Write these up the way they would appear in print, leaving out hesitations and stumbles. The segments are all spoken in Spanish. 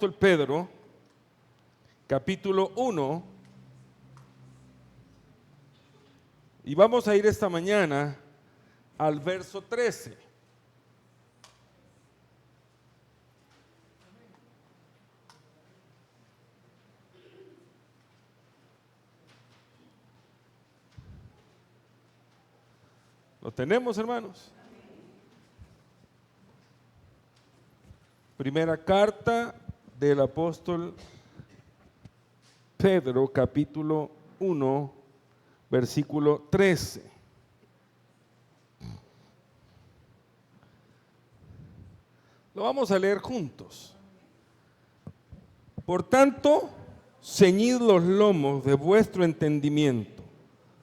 apóstol Pedro, capítulo 1, y vamos a ir esta mañana al verso 13. ¿Lo tenemos, hermanos? Primera carta del apóstol Pedro, capítulo 1, versículo 13. Lo vamos a leer juntos. Por tanto, ceñid los lomos de vuestro entendimiento,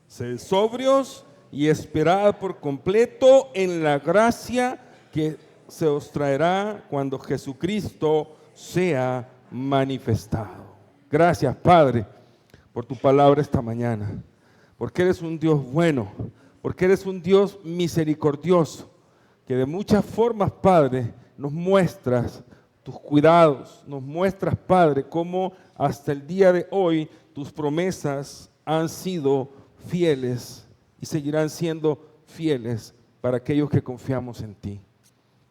sed sobrios y esperad por completo en la gracia que se os traerá cuando Jesucristo sea manifestado. Gracias, Padre, por tu palabra esta mañana, porque eres un Dios bueno, porque eres un Dios misericordioso, que de muchas formas, Padre, nos muestras tus cuidados, nos muestras, Padre, cómo hasta el día de hoy tus promesas han sido fieles y seguirán siendo fieles para aquellos que confiamos en ti.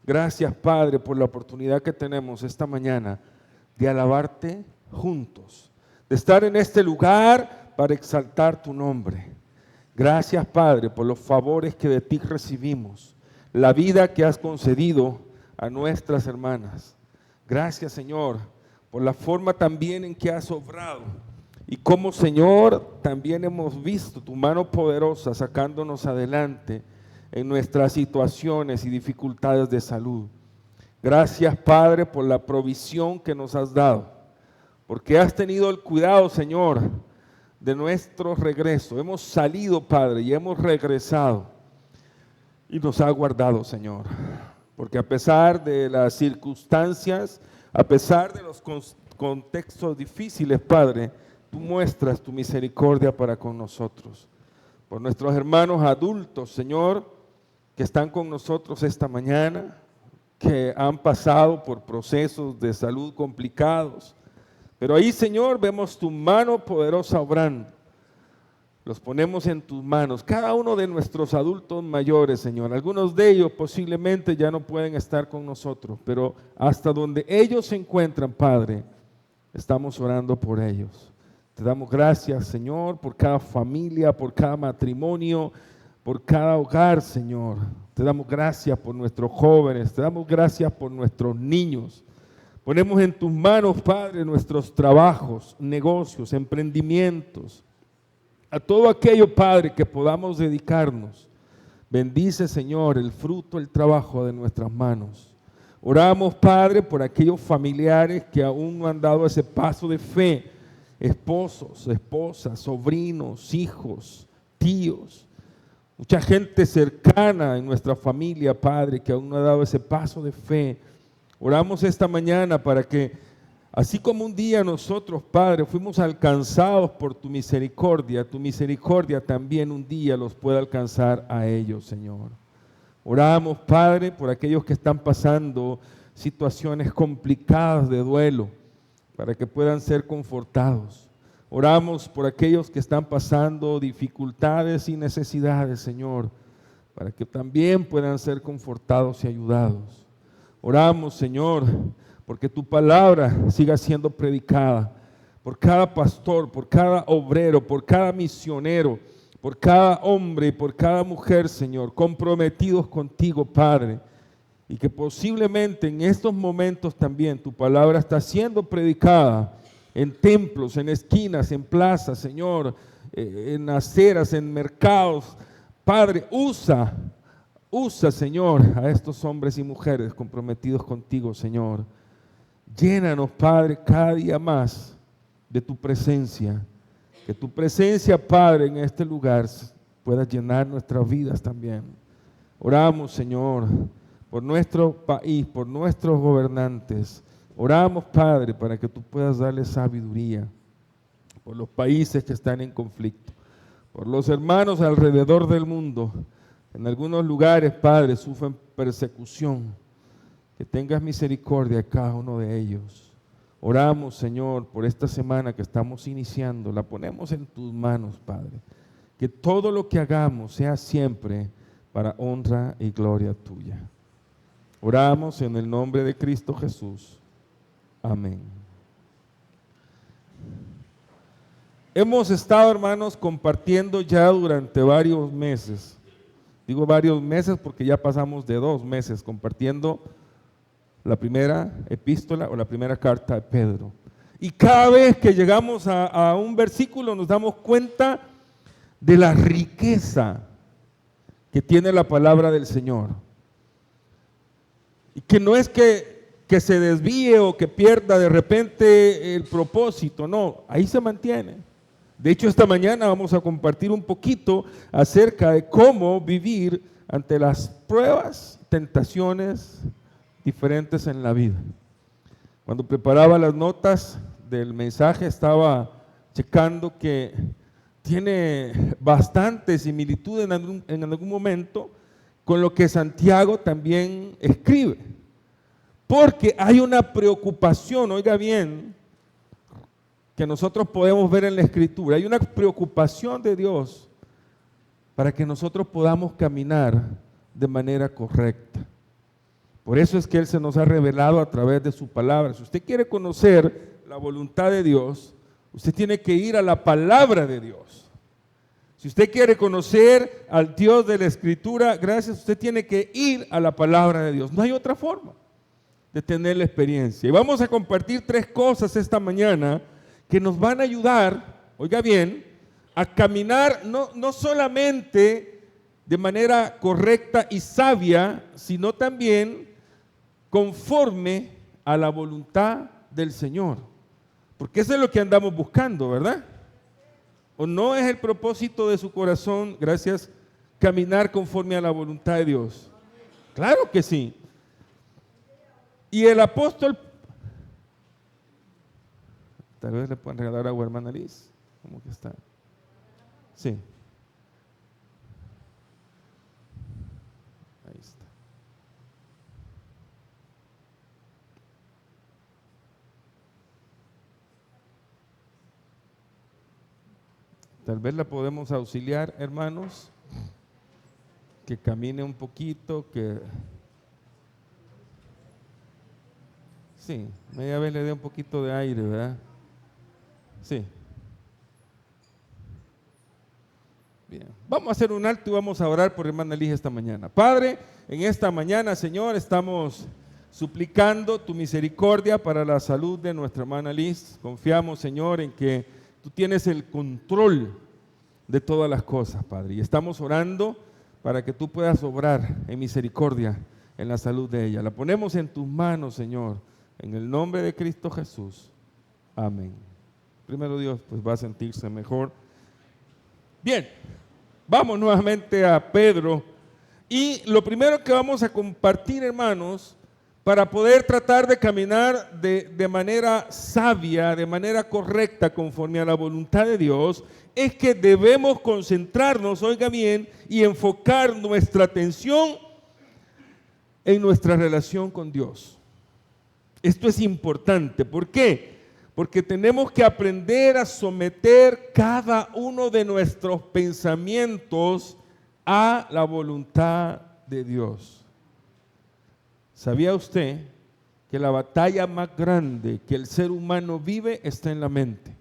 Gracias, Padre, por la oportunidad que tenemos esta mañana de alabarte juntos, de estar en este lugar para exaltar tu nombre. Gracias, Padre, por los favores que de ti recibimos, la vida que has concedido a nuestras hermanas. Gracias, Señor, por la forma también en que has obrado y cómo, Señor, también hemos visto tu mano poderosa sacándonos adelante en nuestras situaciones y dificultades de salud. Gracias, Padre, por la provisión que nos has dado, porque has tenido el cuidado, Señor, de nuestro regreso. Hemos salido, Padre, y hemos regresado y nos ha guardado, Señor, porque a pesar de las circunstancias, a pesar de los contextos difíciles, Padre, tú muestras tu misericordia para con nosotros. Por nuestros hermanos adultos, Señor, que están con nosotros esta mañana, que han pasado por procesos de salud complicados, pero ahí, Señor, vemos tu mano poderosa obrando. Los ponemos en tus manos, cada uno de nuestros adultos mayores, Señor. Algunos de ellos posiblemente ya no pueden estar con nosotros, pero hasta donde ellos se encuentran, Padre, estamos orando por ellos. Te damos gracias, Señor, por cada familia, por cada matrimonio, por cada hogar, Señor. Te damos gracias por nuestros jóvenes, te damos gracias por nuestros niños. Ponemos en tus manos, Padre, nuestros trabajos, negocios, emprendimientos, a todo aquello, Padre, que podamos dedicarnos. Bendice, Señor, el fruto, el trabajo de nuestras manos. Oramos, Padre, por aquellos familiares que aún no han dado ese paso de fe, esposos, esposas, sobrinos, hijos, tíos, mucha gente cercana en nuestra familia, Padre, que aún no ha dado ese paso de fe. Oramos esta mañana para que, así como un día nosotros, Padre, fuimos alcanzados por tu misericordia también un día los pueda alcanzar a ellos, Señor. Oramos, Padre, por aquellos que están pasando situaciones complicadas de duelo, para que puedan ser confortados. Oramos por aquellos que están pasando dificultades y necesidades, Señor, para que también puedan ser confortados y ayudados. Oramos, Señor, porque tu palabra siga siendo predicada por cada pastor, por cada obrero, por cada misionero, por cada hombre y por cada mujer, Señor, comprometidos contigo, Padre, y que posiblemente en estos momentos también tu palabra está siendo predicada en templos, en esquinas, en plazas, Señor, en aceras, en mercados. Padre, usa, Señor, a estos hombres y mujeres comprometidos contigo, Señor. Llénanos, Padre, cada día más de tu presencia. Que tu presencia, Padre, en este lugar pueda llenar nuestras vidas también. Oramos, Señor, por nuestro país, por nuestros gobernantes. Oramos, Padre, para que tú puedas darle sabiduría por los países que están en conflicto, por los hermanos alrededor del mundo. En algunos lugares, Padre, sufren persecución. Que tengas misericordia de cada uno de ellos. Oramos, Señor, por esta semana que estamos iniciando, la ponemos en tus manos, Padre. Que todo lo que hagamos sea siempre para honra y gloria tuya. Oramos en el nombre de Cristo Jesús. Amén. Hemos estado, hermanos, compartiendo ya durante varios meses. Digo varios meses porque ya pasamos de 2 meses compartiendo la primera epístola o la primera carta de Pedro. Y cada vez que llegamos a un versículo nos damos cuenta de la riqueza que tiene la palabra del Señor. Y que no es que se desvíe o que pierda de repente el propósito, no, ahí se mantiene. De hecho, esta mañana vamos a compartir un poquito acerca de cómo vivir ante las pruebas, tentaciones diferentes en la vida. Cuando preparaba las notas del mensaje estaba checando que tiene bastante similitud en algún momento con lo que Santiago también escribe. Porque hay una preocupación, oiga bien, que nosotros podemos ver en la Escritura. Hay una preocupación de Dios para que nosotros podamos caminar de manera correcta. Por eso es que Él se nos ha revelado a través de su palabra. Si usted quiere conocer la voluntad de Dios, usted tiene que ir a la palabra de Dios. Si usted quiere conocer al Dios de la Escritura, gracias, usted tiene que ir a la palabra de Dios. No hay otra forma de tener la experiencia. Y vamos a compartir 3 cosas esta mañana que nos van a ayudar, oiga bien, a caminar no solamente de manera correcta y sabia, sino también conforme a la voluntad del Señor. Porque eso es lo que andamos buscando, ¿verdad? ¿O no es el propósito de su corazón, gracias, caminar conforme a la voluntad de Dios? Claro que sí. Y el apóstol, tal vez le puedan regalar agua, hermana Liz. ¿Cómo que está? Sí. Ahí está. Tal vez la podemos auxiliar, hermanos, que camine un poquito, que... Sí, media vez le dé un poquito de aire, ¿verdad? Sí. Bien, vamos a hacer un alto y vamos a orar por hermana Liz esta mañana. Padre, en esta mañana, Señor, estamos suplicando tu misericordia para la salud de nuestra hermana Liz. Confiamos, Señor, en que tú tienes el control de todas las cosas, Padre. Y estamos orando para que tú puedas obrar en misericordia en la salud de ella. La ponemos en tus manos, Señor, en el nombre de Cristo Jesús. Amén. Primero Dios, pues va a sentirse mejor. Bien, vamos nuevamente a Pedro. Y lo primero que vamos a compartir, hermanos, para poder tratar de caminar de manera sabia, de manera correcta, conforme a la voluntad de Dios, es que debemos concentrarnos, oiga bien, y enfocar nuestra atención en nuestra relación con Dios. Esto es importante. ¿Por qué? Porque tenemos que aprender a someter cada uno de nuestros pensamientos a la voluntad de Dios. ¿Sabía usted que la batalla más grande que el ser humano vive está en la mente?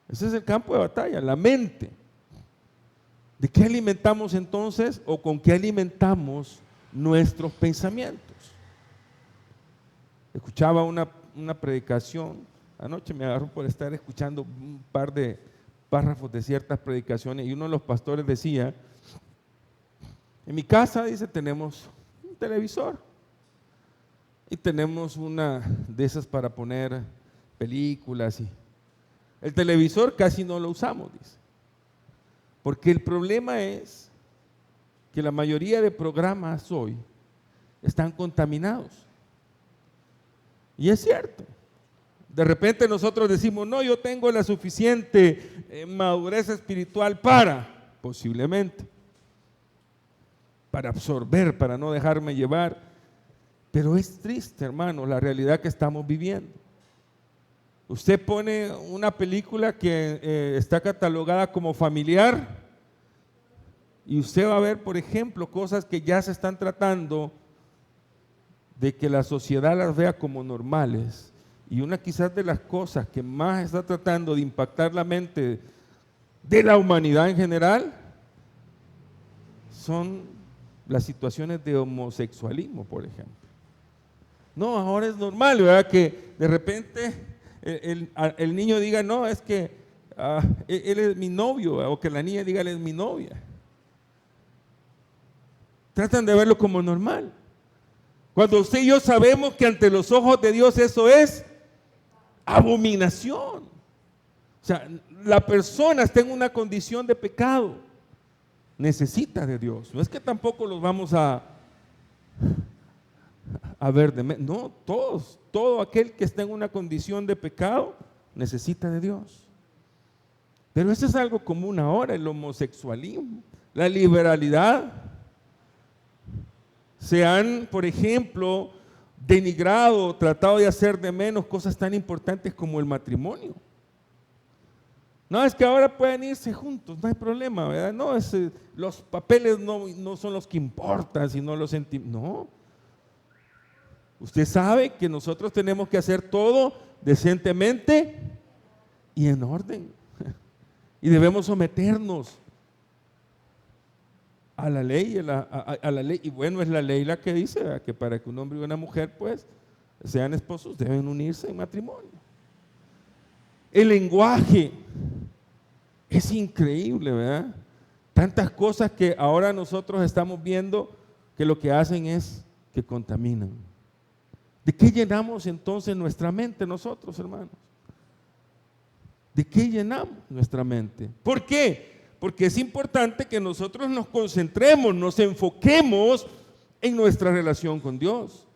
Ese es el campo de batalla, la mente. ¿De qué alimentamos entonces o con qué alimentamos nuestros pensamientos? Escuchaba una predicación, anoche me agarró por estar escuchando un par de párrafos de ciertas predicaciones y uno de los pastores decía, en mi casa, dice, tenemos un televisor y tenemos una de esas para poner películas y el televisor casi no lo usamos, dice, porque el problema es que la mayoría de programas hoy están contaminados. Y es cierto. De repente nosotros decimos, no, yo tengo la suficiente madurez espiritual posiblemente, para absorber, para no dejarme llevar. Pero es triste, hermano, la realidad que estamos viviendo. Usted pone una película que está catalogada como familiar y usted va a ver, por ejemplo, cosas que ya se están tratando de que la sociedad las vea como normales. Y una quizás de las cosas que más está tratando de impactar la mente de la humanidad en general son las situaciones de homosexualismo, por ejemplo. No, ahora es normal, ¿verdad? Que de repente el niño diga, no, es que él es mi novio, o que la niña diga, él es mi novia. Tratan de verlo como normal. Cuando usted y yo sabemos que ante los ojos de Dios eso es abominación. O sea, la persona está en una condición de pecado. Necesita de Dios. No es que tampoco los vamos a ver de menos. No, todo aquel que está en una condición de pecado necesita de Dios. Pero eso es algo común ahora, el homosexualismo, la liberalidad. Se han, por ejemplo, denigrado, tratado de hacer de menos cosas tan importantes como el matrimonio. No, es que ahora pueden irse juntos, no hay problema, ¿verdad? No, los papeles no son los que importan, sino los sentimientos. No. Usted sabe que nosotros tenemos que hacer todo decentemente y en orden. Y debemos someternos a la ley, a la ley. Y bueno, es la ley la que dice, ¿verdad?, que para que un hombre y una mujer pues sean esposos deben unirse en matrimonio. El lenguaje es increíble, ¿verdad? Tantas cosas que ahora nosotros estamos viendo que lo que hacen es que contaminan. ¿De qué llenamos entonces nuestra mente nosotros, hermanos? ¿De qué llenamos nuestra mente? ¿Por qué? Porque es importante que nosotros nos concentremos, nos enfoquemos en nuestra relación con Dios.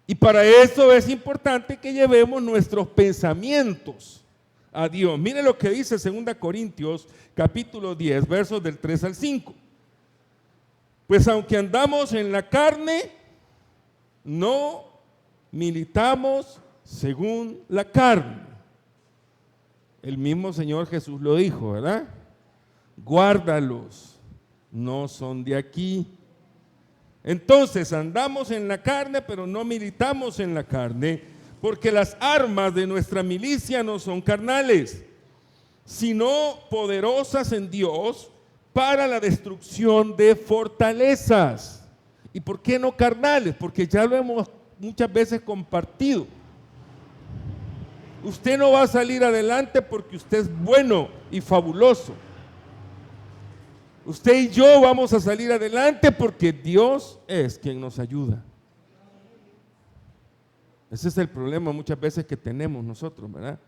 Y para eso es importante que llevemos nuestros pensamientos a Dios. Mire lo que dice 2 Corintios capítulo 10, versos del 3 al 5. Pues aunque andamos en la carne, no militamos según la carne. El mismo Señor Jesús lo dijo, ¿verdad? Guárdalos, no son de aquí. Entonces andamos en la carne, pero no militamos en la carne, porque las armas de nuestra milicia no son carnales, sino poderosas en Dios para la destrucción de fortalezas. ¿Y por qué no carnales? Porque ya lo hemos muchas veces compartido. Usted no va a salir adelante porque usted es bueno y fabuloso. Usted y yo vamos a salir adelante porque Dios es quien nos ayuda. Ese es el problema muchas veces que tenemos nosotros, ¿verdad?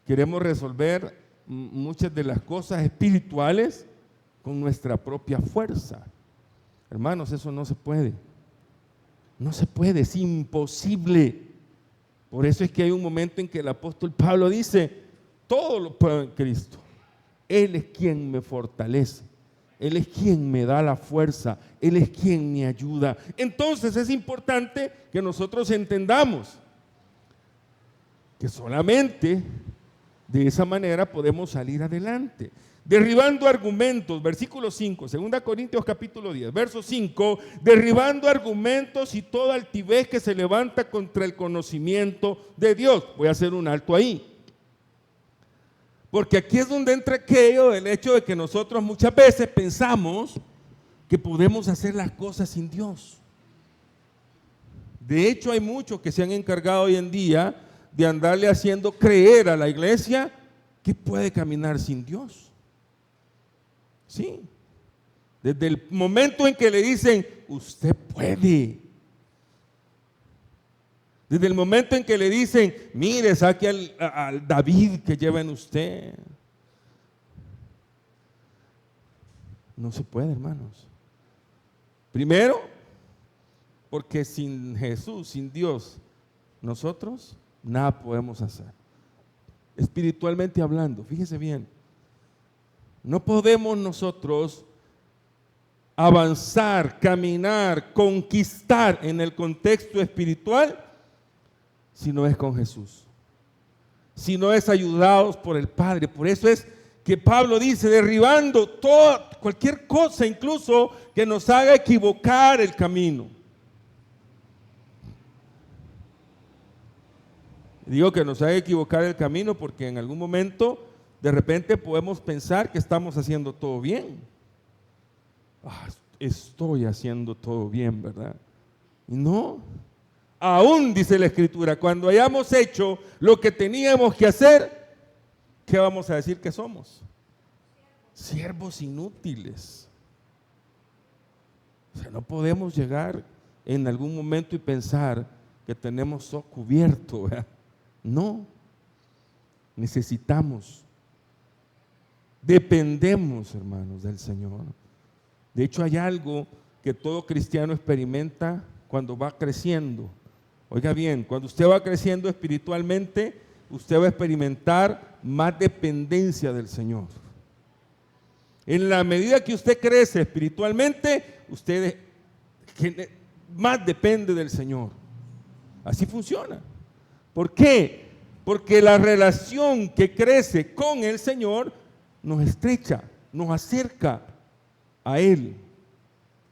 Queremos resolver muchas de las cosas espirituales con nuestra propia fuerza. Hermanos, eso no se puede. No se puede, es imposible. Por eso es que hay un momento en que el apóstol Pablo dice, todo lo puedo en Cristo. Él es quien me fortalece. Él es quien me da la fuerza, Él es quien me ayuda. Entonces es importante que nosotros entendamos que solamente de esa manera podemos salir adelante. Derribando argumentos, versículo 5, 2 Corintios capítulo 10, verso 5, derribando argumentos y toda altivez que se levanta contra el conocimiento de Dios. Voy a hacer un alto ahí. Porque aquí es donde entra aquello del hecho de que nosotros muchas veces pensamos que podemos hacer las cosas sin Dios. De hecho, hay muchos que se han encargado hoy en día de andarle haciendo creer a la iglesia que puede caminar sin Dios. Sí. Desde el momento en que le dicen, usted puede. Desde el momento en que le dicen, mire, saque al David que lleva en usted. No se puede, hermanos. Primero, porque sin Jesús, sin Dios, nosotros nada podemos hacer. Espiritualmente hablando, fíjese bien, no podemos nosotros avanzar, caminar, conquistar en el contexto espiritual si no es con Jesús. sino es ayudados por el Padre. Por eso es que Pablo dice, derribando cualquier cosa, incluso que nos haga equivocar el camino. Digo que nos haga equivocar el camino porque en algún momento de repente podemos pensar que estamos haciendo todo bien. Estoy haciendo todo bien, ¿verdad? Y no. Aún dice la Escritura, cuando hayamos hecho lo que teníamos que hacer, ¿qué vamos a decir que somos? Siervos inútiles. O sea, no podemos llegar en algún momento y pensar que tenemos todo cubierto, ¿verdad? No. Necesitamos, dependemos, hermanos, del Señor. De hecho, hay algo que todo cristiano experimenta cuando va creciendo. Oiga bien, cuando usted va creciendo espiritualmente, usted va a experimentar más dependencia del Señor. En la medida que usted crece espiritualmente, usted más depende del Señor. Así funciona. ¿Por qué? Porque la relación que crece con el Señor nos estrecha, nos acerca a Él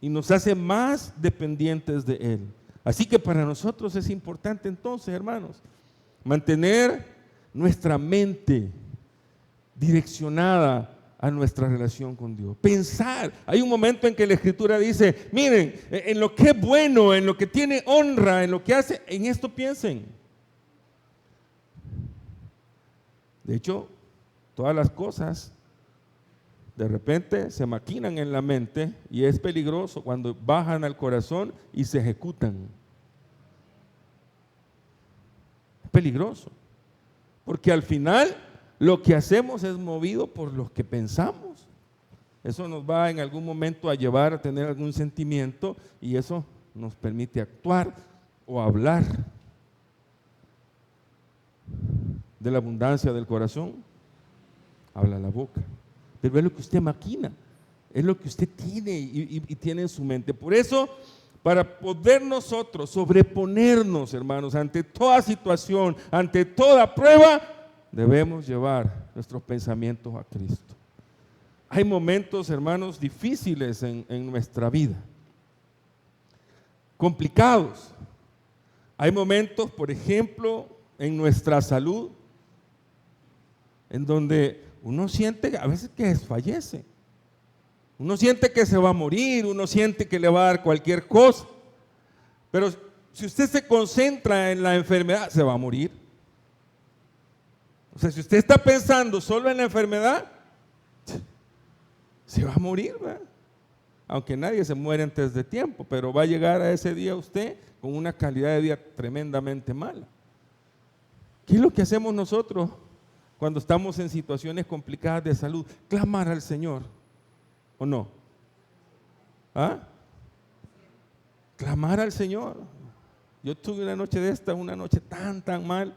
y nos hace más dependientes de Él. Así que para nosotros es importante entonces, hermanos, mantener nuestra mente direccionada a nuestra relación con Dios. Pensar, hay un momento en que la Escritura dice, miren, en lo que es bueno, en lo que tiene honra, en lo que hace, en esto piensen. De hecho, todas las cosas de repente se maquinan en la mente y es peligroso cuando bajan al corazón y se ejecutan. Es peligroso, porque al final lo que hacemos es movido por lo que pensamos. Eso nos va en algún momento a llevar a tener algún sentimiento y eso nos permite actuar o hablar. De la abundancia del corazón habla la boca. Pero es lo que usted maquina, es lo que usted tiene y tiene en su mente. Por eso, para poder nosotros sobreponernos, hermanos, ante toda situación, ante toda prueba, debemos llevar nuestros pensamientos a Cristo. Hay momentos, hermanos, difíciles en nuestra vida, complicados. Hay momentos, por ejemplo, en nuestra salud, en donde uno siente a veces que desfallece, uno siente que se va a morir, uno siente que le va a dar cualquier cosa, pero si usted se concentra en la enfermedad, se va a morir. O sea, si usted está pensando solo en la enfermedad, se va a morir, ¿verdad? Aunque nadie se muere antes de tiempo, pero va a llegar a ese día usted con una calidad de vida tremendamente mala. ¿Qué es lo que hacemos nosotros cuando estamos en situaciones complicadas de salud? Clamar al Señor, ¿o no? ¿Ah? Clamar al Señor. Yo tuve una noche de esta, una noche tan mal,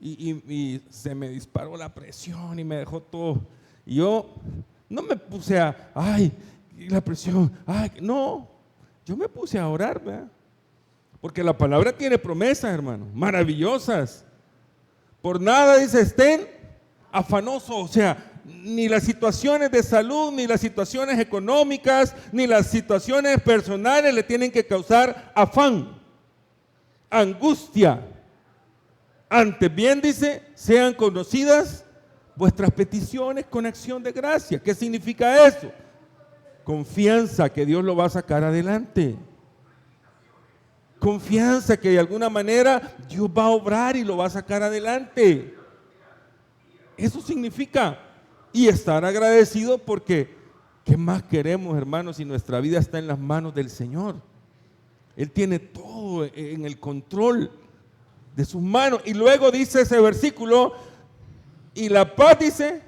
y se me disparó la presión y me dejó todo. Y yo no me puse ay, la presión, no, yo me puse a orar, ¿verdad? Porque la palabra tiene promesas, hermano, maravillosas. Por nada dice estén afanosos, o sea, ni las situaciones de salud, ni las situaciones económicas, ni las situaciones personales le tienen que causar afán, angustia. Antes bien dice, sean conocidas vuestras peticiones con acción de gracia. ¿Qué significa eso? Confianza que Dios lo va a sacar adelante. Confianza que de alguna manera Dios va a obrar y lo va a sacar adelante. Eso significa, y estar agradecido porque ¿qué más queremos, hermanos, si nuestra vida está en las manos del Señor? Él tiene todo en el control de sus manos. Y luego dice ese versículo, y la paz dice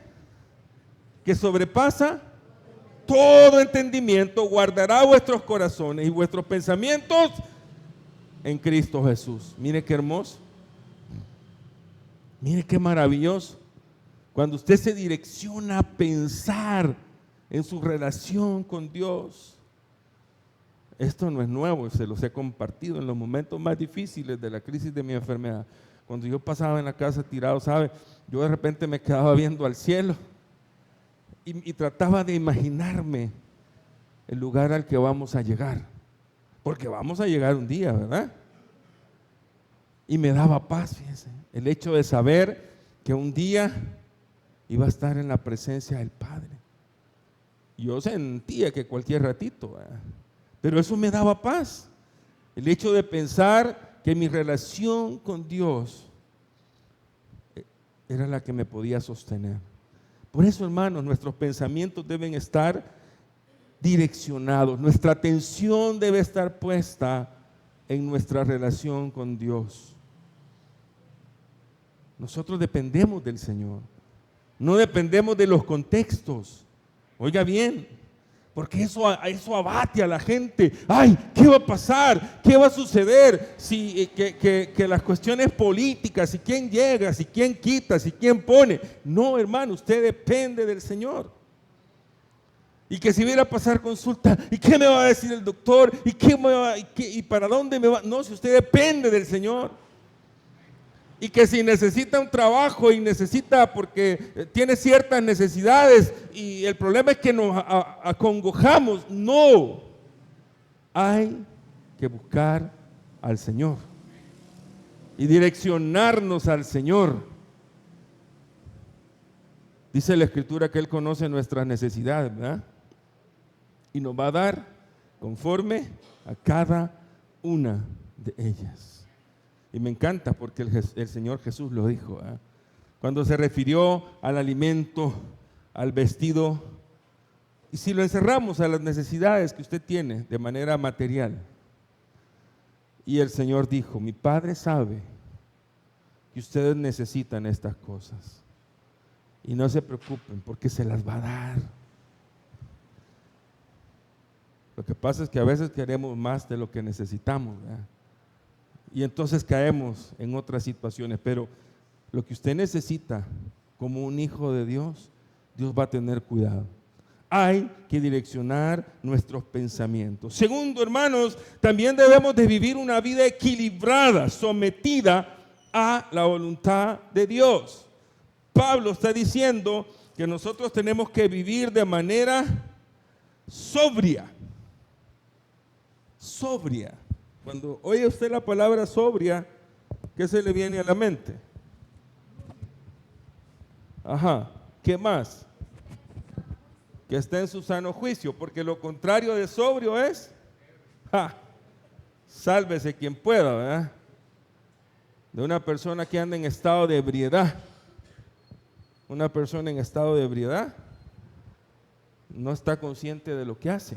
que sobrepasa todo entendimiento, guardará vuestros corazones y vuestros pensamientos en Cristo Jesús. Mire qué hermoso, mire qué maravilloso. Cuando usted se direcciona a pensar en su relación con Dios. Esto no es nuevo, se los he compartido en los momentos más difíciles de la crisis de mi enfermedad. cuando yo pasaba en la casa tirado, ¿sabe? Yo de repente me quedaba viendo al cielo y trataba de imaginarme el lugar al que vamos a llegar, porque vamos a llegar un día, ¿verdad? Y me daba paz, fíjense, el hecho de saber que un día iba a estar en la presencia del Padre. Yo sentía que cualquier ratito, ¿verdad? Pero eso me daba paz, el hecho de pensar que mi relación con Dios era la que me podía sostener. Por eso, hermanos, nuestros pensamientos deben estar direccionados, nuestra atención debe estar puesta en nuestra relación con Dios. Nosotros dependemos del Señor, no dependemos de los contextos. Oiga bien, porque eso abate a la gente. Ay, ¿qué va a pasar? ¿Qué va a suceder? Si que las cuestiones políticas, si quién llega, si quién quita, si quién pone. No, hermano, usted depende del Señor. Y que si viera a pasar consulta, ¿y qué me va a decir el doctor? ¿Y para dónde me va? No, si usted depende del Señor. Y que si necesita un trabajo y necesita porque tiene ciertas necesidades y el problema es que nos acongojamos, no, hay que buscar al Señor y direccionarnos al Señor. Dice la Escritura que Él conoce nuestras necesidades, ¿verdad? Y nos va a dar conforme a cada una de ellas. Y me encanta porque el Señor Jesús lo dijo, ¿eh? Cuando se refirió al alimento, al vestido, y si lo encerramos a las necesidades que usted tiene de manera material. Y el Señor dijo, mi Padre sabe que ustedes necesitan estas cosas. Y no se preocupen porque se las va a dar. Lo que pasa es que a veces queremos más de lo que necesitamos, ¿verdad? Y entonces caemos en otras situaciones, pero lo que usted necesita como un hijo de Dios, Dios va a tener cuidado. Hay que direccionar nuestros pensamientos. Segundo, hermanos, también debemos de vivir una vida equilibrada, sometida a la voluntad de Dios. Pablo está diciendo que nosotros tenemos que vivir de manera sobria. Sobria. Cuando oye usted la palabra sobria, ¿qué se le viene a la mente? Ajá, ¿qué más? Que esté en su sano juicio, porque lo contrario de sobrio es, sálvese quien pueda, ¿verdad? De una persona que anda en estado de ebriedad. Una persona en estado de ebriedad no está consciente de lo que hace.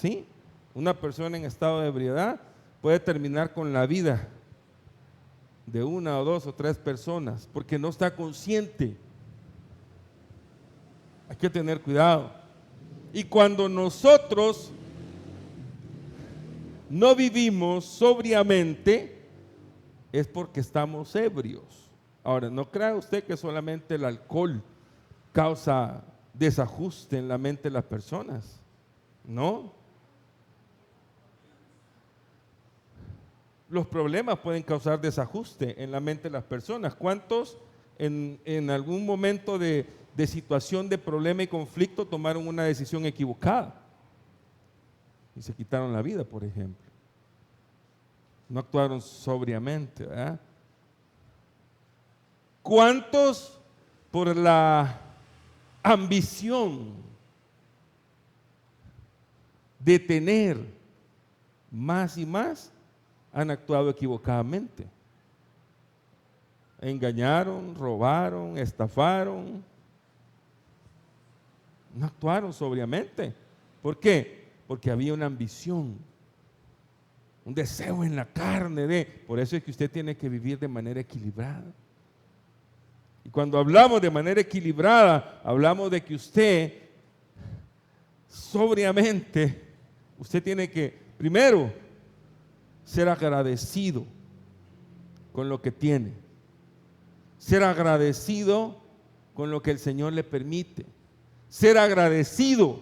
¿Sí? Una persona en estado de ebriedad puede terminar con la vida de una o dos o tres personas porque no está consciente. Hay que tener cuidado. Y cuando nosotros no vivimos sobriamente es porque estamos ebrios. Ahora, no crea usted que solamente el alcohol causa desajuste en la mente de las personas. No. Los problemas pueden causar desajuste en la mente de las personas. ¿Cuántos en algún momento de situación de problema y conflicto tomaron una decisión equivocada y se quitaron la vida, por ejemplo? No actuaron sobriamente, ¿verdad? ¿Cuántos por la ambición de tener más y más han actuado equivocadamente? Engañaron, robaron, estafaron, no actuaron sobriamente. ¿Por qué? Porque había una ambición, un deseo en la carne por eso es que usted tiene que vivir de manera equilibrada. Y cuando hablamos de manera equilibrada, hablamos de que usted sobriamente, usted tiene que, primero, ser agradecido con lo que tiene, ser agradecido con lo que el Señor le permite, ser agradecido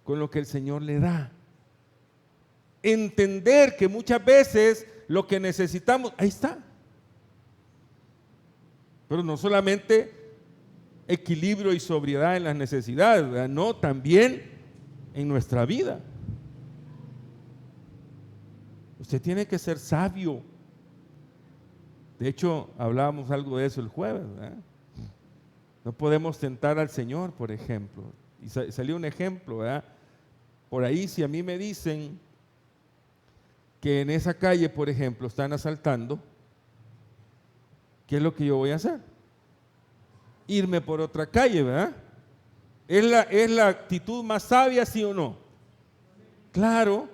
con lo que el Señor le da. Entender que muchas veces lo que necesitamos, ahí está. Pero no solamente equilibrio y sobriedad en las necesidades, ¿verdad? No, también en nuestra vida. Usted tiene que ser sabio. De hecho, hablábamos algo de eso el jueves, ¿verdad? No podemos tentar al Señor, por ejemplo. Y salió un ejemplo, ¿verdad? Por ahí, si a mí me dicen que en esa calle, por ejemplo, están asaltando, ¿qué es lo que yo voy a hacer? Irme por otra calle, ¿verdad? ¿Es la actitud más sabia, sí o no? Claro,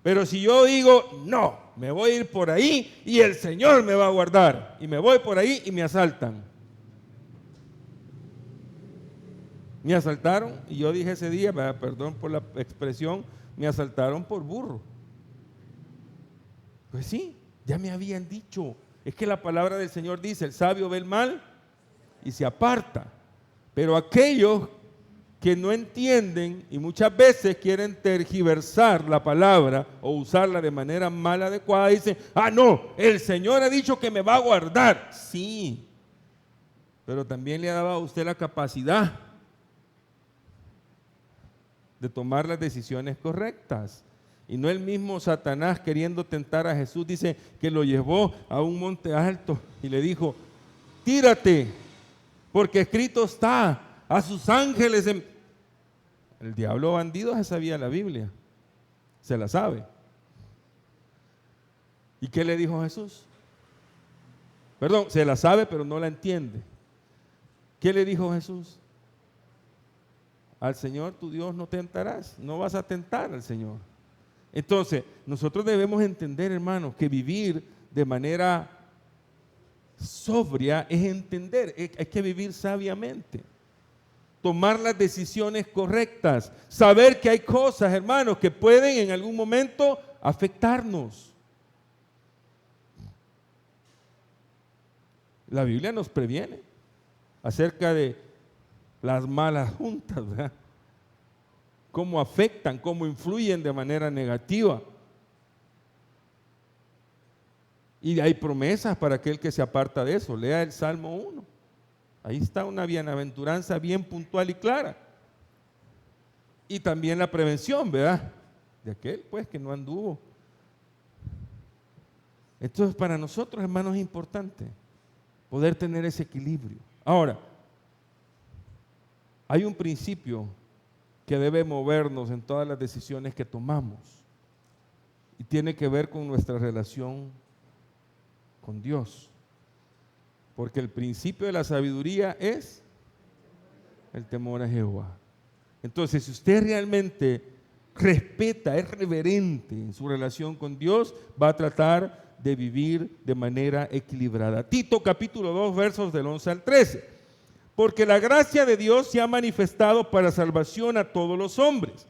pero si yo digo, no, me voy a ir por ahí y el Señor me va a guardar, y me voy por ahí y me asaltan. Me asaltaron, y yo dije ese día, perdón por la expresión, me asaltaron por burro. Pues sí, ya me habían dicho, es que la palabra del Señor dice, el sabio ve el mal y se aparta, pero aquellos que no entienden y muchas veces quieren tergiversar la palabra o usarla de manera mal adecuada, dicen, no, el Señor ha dicho que me va a guardar. Sí, pero también le ha dado a usted la capacidad de tomar las decisiones correctas. Y no el mismo Satanás queriendo tentar a Jesús, dice que lo llevó a un monte alto y le dijo, tírate, porque escrito está, a sus ángeles. El diablo bandido se sabía la Biblia, se la sabe. ¿Y qué le dijo Jesús? Perdón, se la sabe pero no la entiende. ¿Qué le dijo Jesús? Al Señor tu Dios no tentarás, no vas a tentar al Señor. Entonces, nosotros debemos entender, hermanos, que vivir de manera sobria es entender, hay que vivir sabiamente, tomar las decisiones correctas, saber que hay cosas, hermanos, que pueden en algún momento afectarnos. La Biblia nos previene acerca de las malas juntas, ¿verdad? Cómo afectan, cómo influyen de manera negativa. Y hay promesas para aquel que se aparta de eso. Lea el Salmo 1. Ahí está una bienaventuranza bien puntual y clara. Y también la prevención, ¿verdad? De aquel, pues, que no anduvo. Entonces, para nosotros, hermanos, es importante poder tener ese equilibrio. Ahora, hay un principio que debe movernos en todas las decisiones que tomamos y tiene que ver con nuestra relación con Dios, porque el principio de la sabiduría es el temor a Jehová. Entonces, si usted realmente respeta, es reverente en su relación con Dios, va a tratar de vivir de manera equilibrada. Tito capítulo 2 versos del 11 al 13. Porque la gracia de Dios se ha manifestado para salvación a todos los hombres,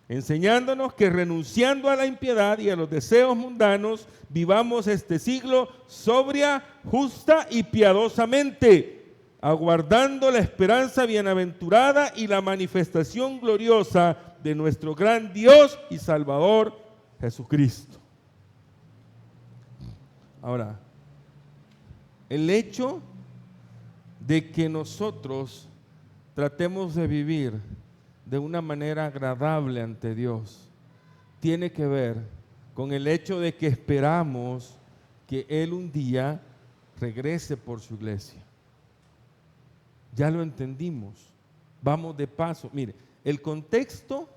enseñándonos que renunciando a la impiedad y a los deseos mundanos, vivamos este siglo sobria, justa y piadosamente, aguardando la esperanza bienaventurada y la manifestación gloriosa de nuestro gran Dios y Salvador Jesucristo. Ahora, el hecho de que nosotros tratemos de vivir de una manera agradable ante Dios tiene que ver con el hecho de que esperamos que Él un día regrese por su iglesia. Ya lo entendimos, vamos de paso. Mire, el contexto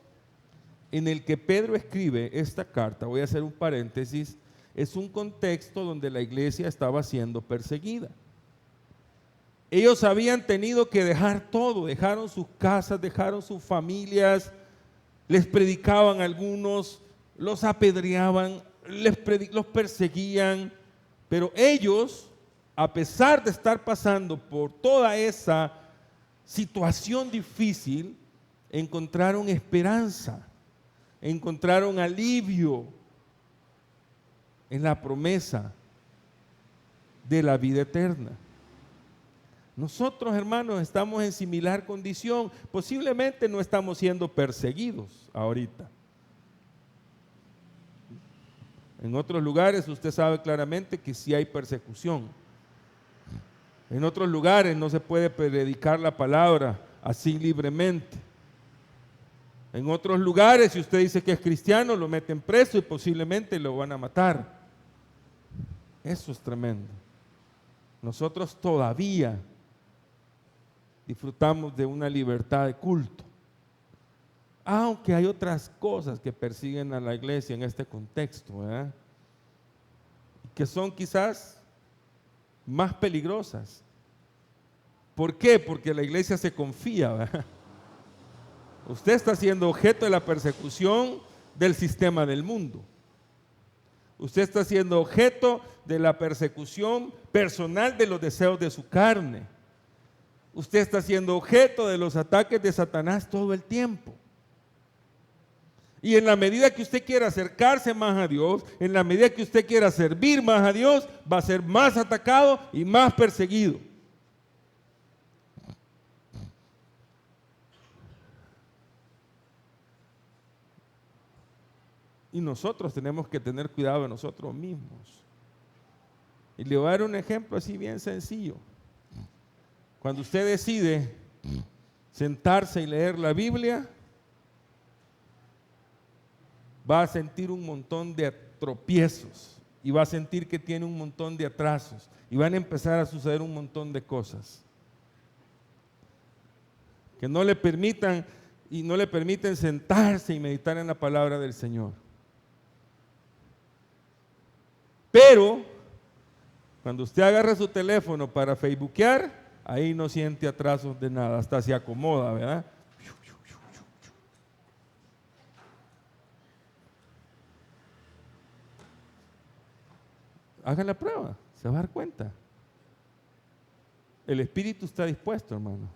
en el que Pedro escribe esta carta, voy a hacer un paréntesis, es un contexto donde la iglesia estaba siendo perseguida. Ellos habían tenido que dejar todo, dejaron sus casas, dejaron sus familias, les predicaban a algunos, los apedreaban, los perseguían, pero ellos, a pesar de estar pasando por toda esa situación difícil, encontraron esperanza, encontraron alivio en la promesa de la vida eterna. Nosotros, hermanos, estamos en similar condición. Posiblemente no estamos siendo perseguidos ahorita. En otros lugares usted sabe claramente que sí hay persecución. En otros lugares no se puede predicar la palabra así libremente. En otros lugares, si usted dice que es cristiano, lo meten preso y posiblemente lo van a matar. Eso es tremendo. Nosotros todavía disfrutamos de una libertad de culto. Aunque hay otras cosas que persiguen a la iglesia en este contexto, ¿verdad? Que son quizás más peligrosas. ¿Por qué? Porque la iglesia se confía, ¿verdad? Usted está siendo objeto de la persecución del sistema del mundo. Usted está siendo objeto de la persecución personal de los deseos de su carne. Usted está siendo objeto de los ataques de Satanás todo el tiempo. Y en la medida que usted quiera acercarse más a Dios, en la medida que usted quiera servir más a Dios, va a ser más atacado y más perseguido. Y nosotros tenemos que tener cuidado de nosotros mismos. Y le voy a dar un ejemplo así bien sencillo. Cuando usted decide sentarse y leer la Biblia, va a sentir un montón de tropiezos y va a sentir que tiene un montón de atrasos y van a empezar a suceder un montón de cosas que no le permiten sentarse y meditar en la palabra del Señor. Pero cuando usted agarra su teléfono para facebookear, ahí no siente atrasos de nada, hasta se acomoda, ¿verdad? Haga la prueba, se va a dar cuenta. El espíritu está dispuesto, hermano,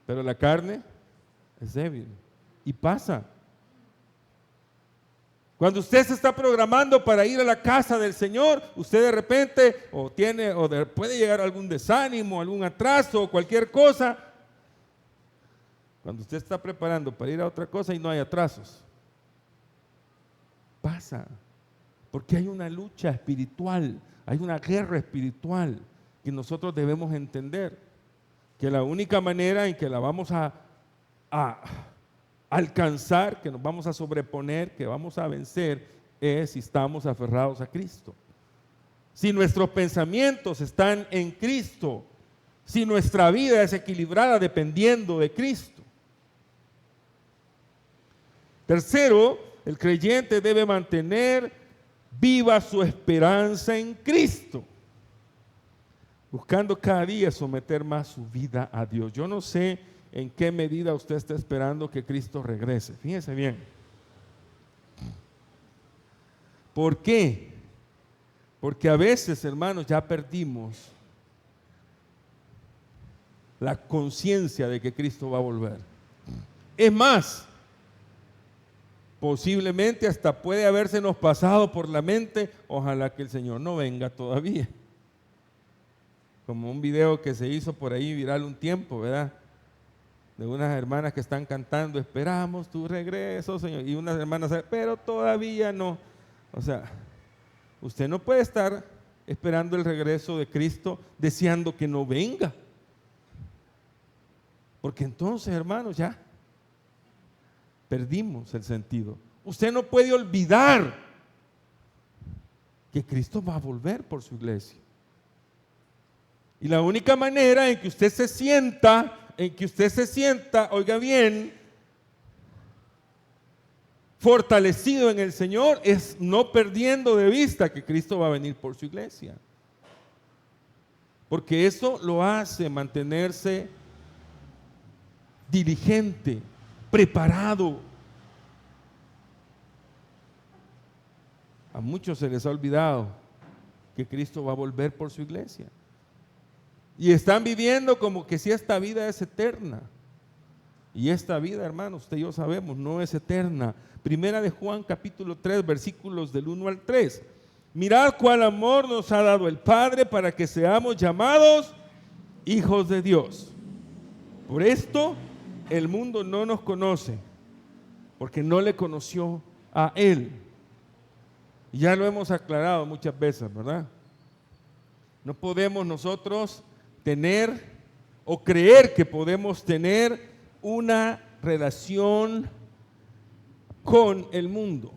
pero la carne es débil y pasa. Cuando usted se está programando para ir a la casa del Señor, usted de repente puede llegar a algún desánimo, algún atraso o cualquier cosa. Cuando usted está preparando para ir a otra cosa y no hay atrasos, pasa. Porque hay una lucha espiritual, hay una guerra espiritual que nosotros debemos entender. Que la única manera en que la vamos a alcanzar, que nos vamos a sobreponer, que vamos a vencer, es si estamos aferrados a Cristo. Si nuestros pensamientos están en Cristo, si nuestra vida es equilibrada dependiendo de Cristo. Tercero, el creyente debe mantener viva su esperanza en Cristo, buscando cada día someter más su vida a Dios. Yo no sé en qué medida usted está esperando que Cristo regrese. Fíjese bien. ¿Por qué? Porque a veces, hermanos, ya perdimos la conciencia de que Cristo va a volver. Es más, posiblemente hasta puede habérsenos pasado por la mente, ojalá que el Señor no venga todavía. Como un video que se hizo por ahí viral un tiempo, ¿verdad? De unas hermanas que están cantando, esperamos tu regreso, Señor. Y unas hermanas, pero todavía no. O sea, usted no puede estar esperando el regreso de Cristo deseando que no venga. Porque entonces, hermanos, ya perdimos el sentido. Usted no puede olvidar que Cristo va a volver por su iglesia. Y la única manera en que usted se sienta, oiga bien, fortalecido en el Señor, es no perdiendo de vista que Cristo va a venir por su iglesia. Porque eso lo hace mantenerse diligente, preparado. A muchos se les ha olvidado que Cristo va a volver por su iglesia. Y están viviendo como que si esta vida es eterna. Y esta vida, hermanos, usted y yo sabemos, no es eterna. Primera de Juan, capítulo 3, versículos del 1 al 3. Mirad cuál amor nos ha dado el Padre para que seamos llamados hijos de Dios. Por esto el mundo no nos conoce, porque no le conoció a Él. Ya lo hemos aclarado muchas veces, ¿verdad? No podemos nosotros tener o creer que podemos tener una relación con el mundo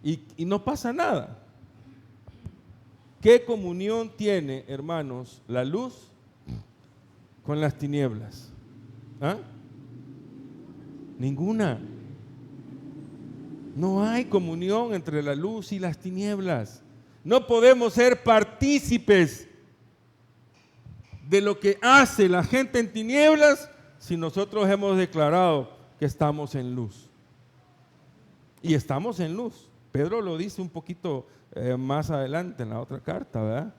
y no pasa nada. ¿Qué comunión tiene, hermanos, la luz con las tinieblas? ¿Ah? Ninguna. No hay comunión entre la luz y las tinieblas. No podemos ser partícipes de lo que hace la gente en tinieblas si nosotros hemos declarado que estamos en luz. Y estamos en luz. Pedro lo dice un poquito más adelante en la otra carta, ¿verdad?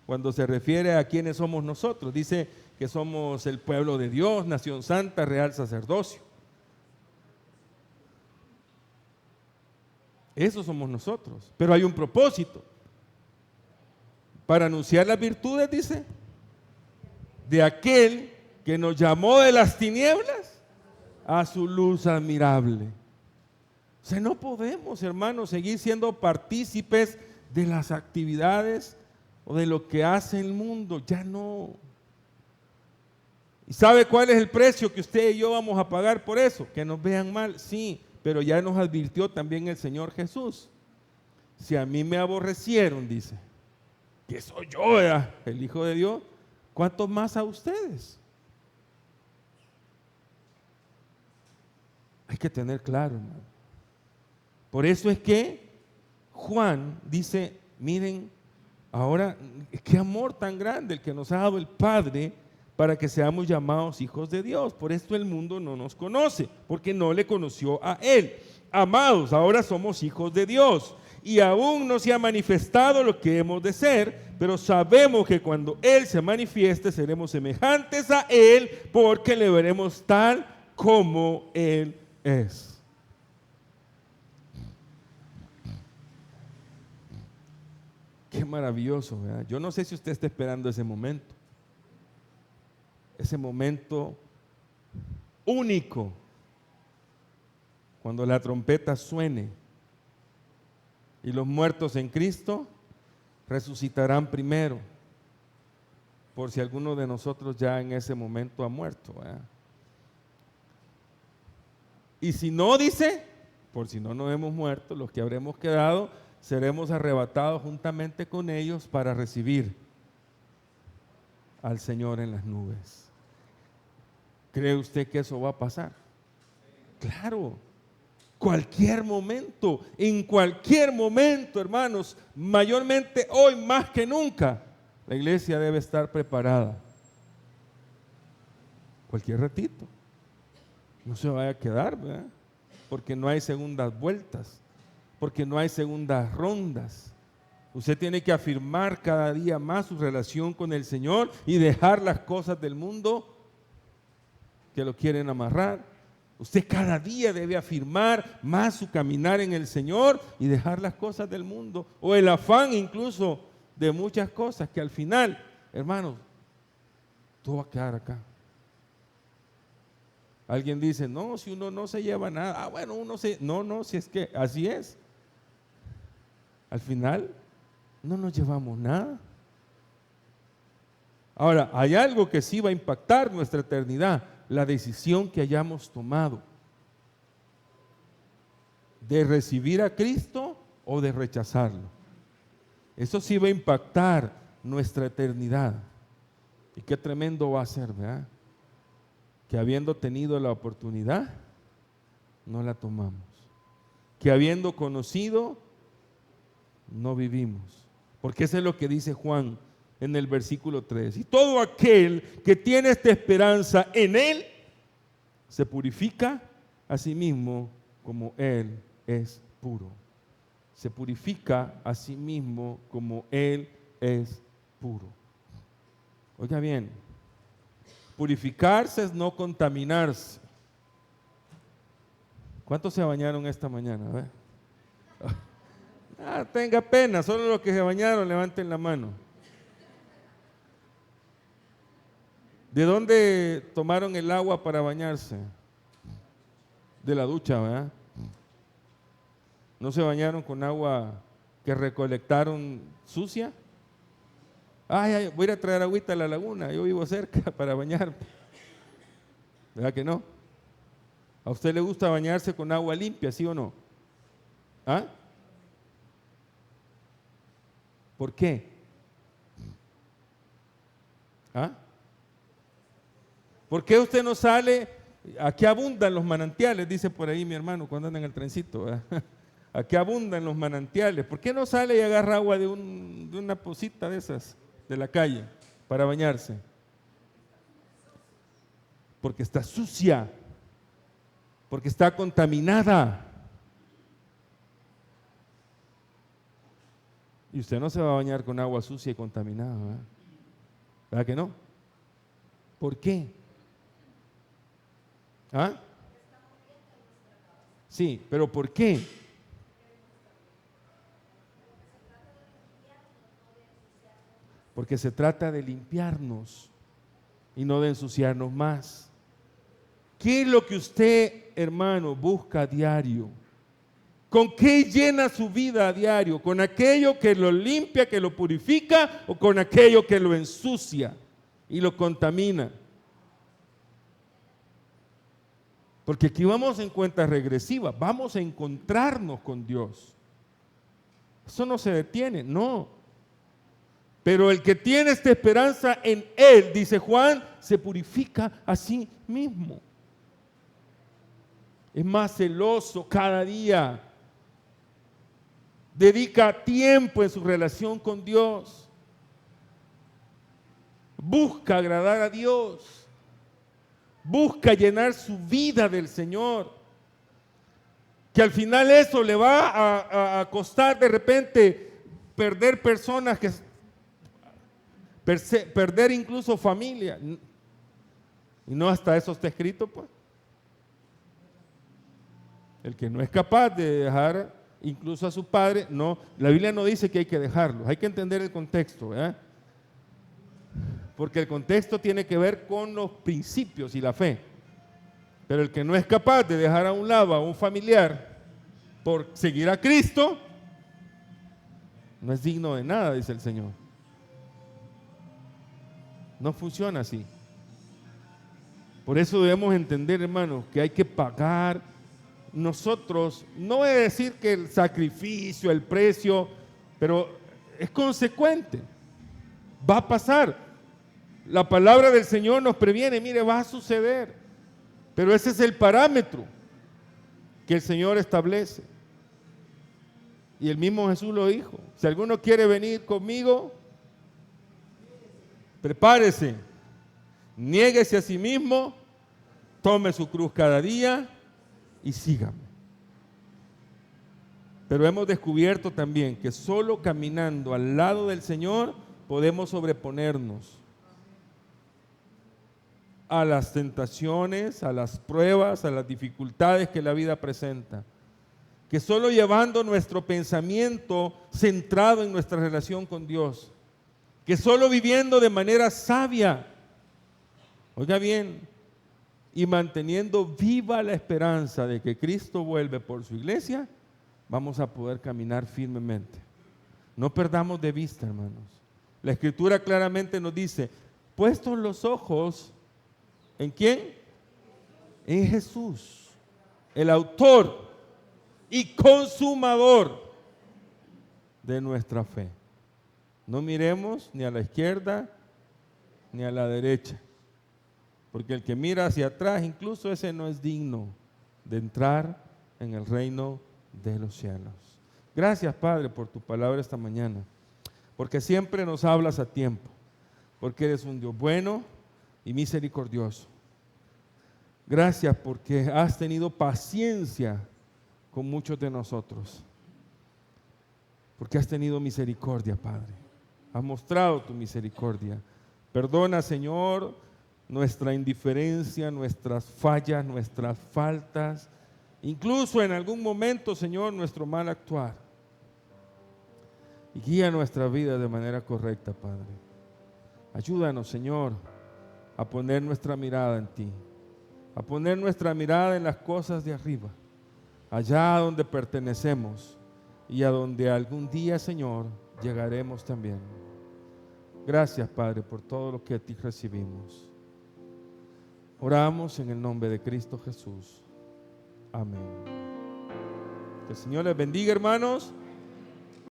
Cuando se refiere a quiénes somos nosotros, dice que somos el pueblo de Dios, nación santa, real sacerdocio. Eso somos nosotros, pero hay un propósito. Para anunciar las virtudes, dice, de aquel que nos llamó de las tinieblas a su luz admirable. O sea, no podemos, hermanos, seguir siendo partícipes de las actividades o de lo que hace el mundo. Ya no. ¿Y sabe cuál es el precio que usted y yo vamos a pagar por eso? Que nos vean mal, sí, pero ya nos advirtió también el Señor Jesús. Si a mí me aborrecieron, dice, que soy yo, el Hijo de Dios, ¿cuántos más a ustedes? Hay que tener claro, hermano. Por eso es que Juan dice, miren, ahora, qué amor tan grande el que nos ha dado el Padre para que seamos llamados hijos de Dios. Por esto el mundo no nos conoce, porque no le conoció a Él. Amados, ahora somos hijos de Dios y aún no se ha manifestado lo que hemos de ser, pero sabemos que cuando Él se manifieste seremos semejantes a Él porque le veremos tal como Él es. Qué maravilloso, ¿verdad? Yo no sé si usted está esperando ese momento único, cuando la trompeta suene y los muertos en Cristo resucitarán primero, por si alguno de nosotros ya en ese momento ha muerto, ¿verdad? Y si no, dice, por si no nos hemos muerto, los que habremos quedado seremos arrebatados juntamente con ellos para recibir al Señor en las nubes. ¿Cree usted que eso va a pasar? Claro, en cualquier momento, hermanos, mayormente hoy más que nunca, la iglesia debe estar preparada. Cualquier ratito. No se vaya a quedar, ¿verdad? Porque no hay segundas vueltas, porque no hay segundas rondas. Usted tiene que afirmar cada día más su relación con el Señor y dejar las cosas del mundo que lo quieren amarrar. Usted cada día debe afirmar más su caminar en el Señor y dejar las cosas del mundo o el afán incluso de muchas cosas que al final, hermanos, todo va a quedar acá. Alguien dice, no, si uno no se lleva nada, bueno, no, si es que así es. Al final no nos llevamos nada. Ahora, hay algo que sí va a impactar nuestra eternidad, la decisión que hayamos tomado de recibir a Cristo o de rechazarlo. Eso sí va a impactar nuestra eternidad. Y qué tremendo va a ser, ¿verdad? Que habiendo tenido la oportunidad, no la tomamos. Que habiendo conocido, no vivimos. Porque eso es lo que dice Juan en el versículo 3. Y todo aquel que tiene esta esperanza en Él, se purifica a sí mismo como Él es puro. Se purifica a sí mismo como Él es puro. Oiga bien, purificarse es no contaminarse. ¿Cuántos se bañaron esta mañana? A ver. Tenga pena, solo los que se bañaron levanten la mano. ¿De dónde tomaron el agua para bañarse? De la ducha, ¿verdad? ¿No se bañaron con agua que recolectaron sucia? Ay, voy a ir a traer agüita a la laguna, yo vivo cerca para bañarme. ¿Verdad que no? ¿A usted le gusta bañarse con agua limpia, sí o no? ¿Ah? ¿Por qué? ¿Ah? ¿Por qué usted no sale? Aquí abundan los manantiales, dice por ahí mi hermano cuando anda en el trencito, ¿verdad? Aquí abundan los manantiales. ¿Por qué no sale y agarra agua de una pocita de esas, de la calle, para bañarse? Porque está sucia, porque está contaminada. Y usted no se va a bañar con agua sucia y contaminada, ¿verdad? ¿Verdad que no? ¿Por qué? ¿Ah? Sí, pero ¿por qué? Porque se trata de limpiarnos y no de ensuciarnos más. ¿Qué es lo que usted, hermano, busca a diario? ¿Con qué llena su vida a diario? ¿Con aquello que lo limpia, que lo purifica, o con aquello que lo ensucia y lo contamina? Porque aquí vamos en cuenta regresiva, vamos a encontrarnos con Dios. Eso no se detiene, no. Pero el que tiene esta esperanza en Él, dice Juan, se purifica a sí mismo. Es más celoso cada día. Dedica tiempo en su relación con Dios. Busca agradar a Dios. Busca llenar su vida del Señor. Que al final eso le va a costar de repente perder personas, perder incluso familia. Y no hasta eso está escrito, pues. El que no es capaz de dejar incluso a su padre, no, la Biblia no dice que hay que dejarlo, hay que entender el contexto, ¿verdad? Porque el contexto tiene que ver con los principios y la fe. Pero el que no es capaz de dejar a un lado a un familiar por seguir a Cristo, no es digno de nada, dice el Señor. No funciona así. Por eso debemos entender, hermanos, que hay que pagar. Nosotros, no voy a decir que el sacrificio, el precio, pero es consecuente. Va a pasar. La palabra del Señor nos previene, mire, va a suceder. Pero ese es el parámetro que el Señor establece. Y el mismo Jesús lo dijo. Si alguno quiere venir conmigo, prepárese, niéguese a sí mismo, tome su cruz cada día y sígame. Pero hemos descubierto también que solo caminando al lado del Señor podemos sobreponernos a las tentaciones, a las pruebas, a las dificultades que la vida presenta. Que solo llevando nuestro pensamiento centrado en nuestra relación con Dios, que solo viviendo de manera sabia, oiga bien, y manteniendo viva la esperanza de que Cristo vuelve por su iglesia, vamos a poder caminar firmemente. No perdamos de vista, hermanos. La Escritura claramente nos dice, puestos los ojos, ¿en quién? En Jesús, el autor y consumador de nuestra fe. No miremos ni a la izquierda ni a la derecha, porque el que mira hacia atrás, incluso ese no es digno de entrar en el reino de los cielos. Gracias, Padre, por tu palabra esta mañana, porque siempre nos hablas a tiempo, porque eres un Dios bueno y misericordioso. Gracias porque has tenido paciencia con muchos de nosotros, porque has tenido misericordia, Padre. Has mostrado tu misericordia. Perdona, Señor, nuestra indiferencia, nuestras fallas, nuestras faltas, incluso en algún momento, Señor, nuestro mal actuar. Y guía nuestra vida de manera correcta, Padre. Ayúdanos, Señor, a poner nuestra mirada en ti, a poner nuestra mirada en las cosas de arriba, allá donde pertenecemos y a donde algún día, Señor, llegaremos también. Gracias, Padre, por todo lo que a ti recibimos. Oramos en el nombre de Cristo Jesús. Amén. Que el Señor les bendiga, hermanos.